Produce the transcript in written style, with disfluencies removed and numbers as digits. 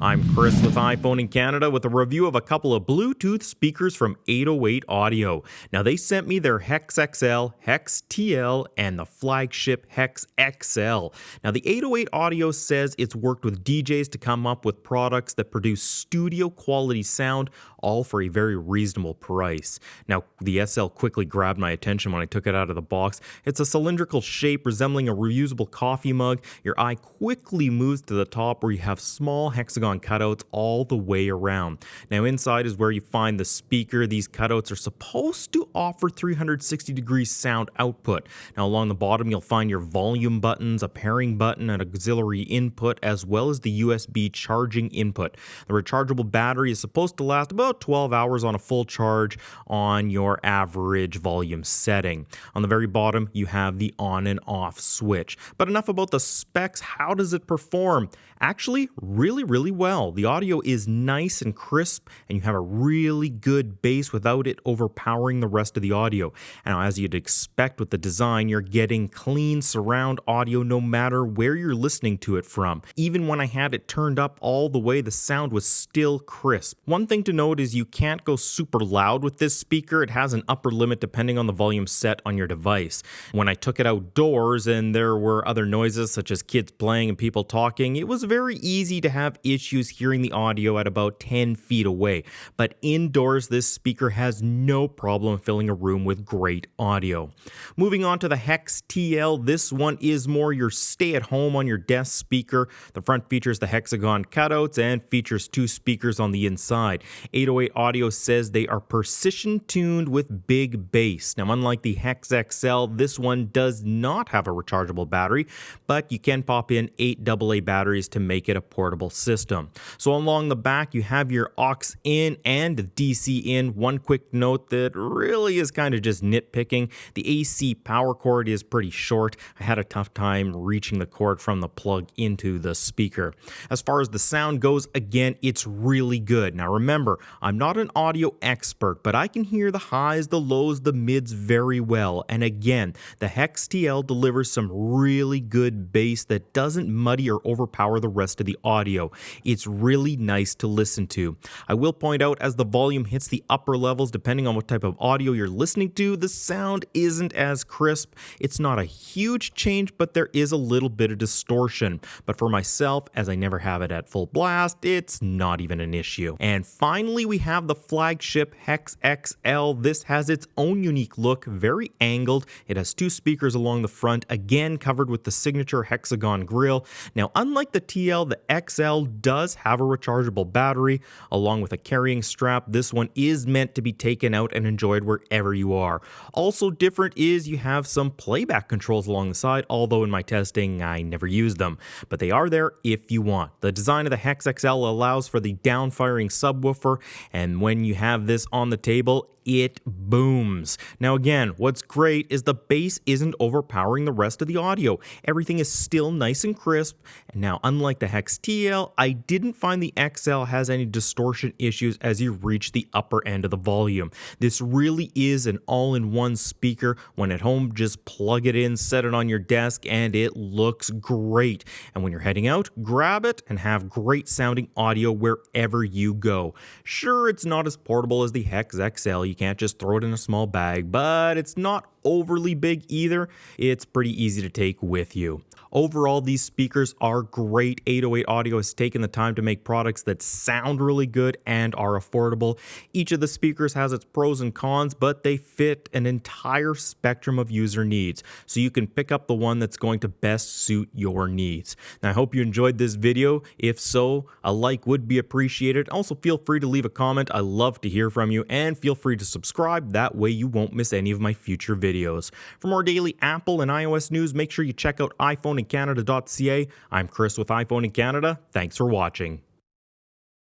I'm Chris with iPhone in Canada with a review of a couple of Bluetooth speakers from 808 Audio. Now they sent me their HEX XL, HEX TL, and the flagship HEX XL. Now the 808 Audio says it's worked with DJs to come up with products that produce studio quality sound, all for a very reasonable price. Now the SL quickly grabbed my attention when I took it out of the box. It's a cylindrical shape resembling a reusable coffee mug. Your eye quickly moves to the top where you have small hexagon cutouts all the way around. Now inside is where you find the speaker. These cutouts are supposed to offer 360-degree sound output. Now along the bottom you'll find your volume buttons, a pairing button, an auxiliary input, as well as the USB charging input. The rechargeable battery is supposed to last about 12 hours on a full charge on your average volume setting. On the very bottom you have the on and off switch. But enough about the specs. How does it perform? Actually, really well. The audio is nice and crisp, and you have a really good bass without it overpowering the rest of the audio. Now, as you'd expect with the design, you're getting clean surround audio no matter where you're listening to it from. Even when I had it turned up all the way, the sound was still crisp. One thing to note is you can't go super loud with this speaker. It has an upper limit depending on the volume set on your device. When I took it outdoors and there were other noises such as kids playing and people talking, it was very easy to have issues hearing the audio at about 10 feet away. But indoors, this speaker has no problem filling a room with great audio. Moving on to the HEX TL, this one is more your stay-at-home on your desk speaker. The front features the hexagon cutouts and features two speakers on the inside. 808 Audio says they are precision-tuned with big bass. Now, unlike the HEX XL, this one does not have a rechargeable battery, but you can pop in 8 AA batteries to make it a portable system. So along the back you have your aux in and DC in. One quick note that really is kind of just nitpicking: the AC power cord is pretty short. I had a tough time reaching the cord from the plug into the speaker. As far as the sound goes, again, it's really good. Now remember, I'm not an audio expert, but I can hear the highs, the lows, the mids very well. And again, the HEX TL delivers some really good bass that doesn't muddy or overpower the rest of the audio. It's really nice to listen to. I will point out, as the volume hits the upper levels, depending on what type of audio you're listening to, the sound isn't as crisp. It's not a huge change, but there is a little bit of distortion. But for myself, as I never have it at full blast, it's not even an issue. And finally, we have the flagship HEX XL. This has its own unique look, very angled. It has two speakers along the front, again covered with the signature hexagon grille. Now, unlike the TL, the XL does have a rechargeable battery along with a carrying strap. This one is meant to be taken out and enjoyed wherever you are. Also different is you have some playback controls along the side, although in my testing I never used them, but they are there if you want. The design of the HEX XL allows for the down-firing subwoofer, and when you have this on the table, it booms. Now again, what's great is the bass isn't overpowering the rest of the audio. Everything is still nice and crisp. And now, unlike the HEX TL, I didn't find the XL has any distortion issues as you reach the upper end of the volume. This really is an all-in-one speaker. When at home, just plug it in, set it on your desk, and it looks great. And when you're heading out, grab it and have great sounding audio wherever you go. Sure, it's not as portable as the HEX XL. You can't just throw it in a small bag, but it's not overly big either. It's pretty easy to take with you. Overall, these speakers are great. 808 Audio has taken the time to make products that sound really good and are affordable. Each of the speakers has its pros and cons, but they fit an entire spectrum of user needs, so you can pick up the one that's going to best suit your needs. Now, I hope you enjoyed this video. If so, a like would be appreciated. Also, feel free to leave a comment. I love to hear from you, and feel free to subscribe. That way you won't miss any of my future videos. For more daily Apple and iOS news, make sure you check out iPhoneincanada.ca. I'm Chris with iPhone in Canada. Thanks for watching.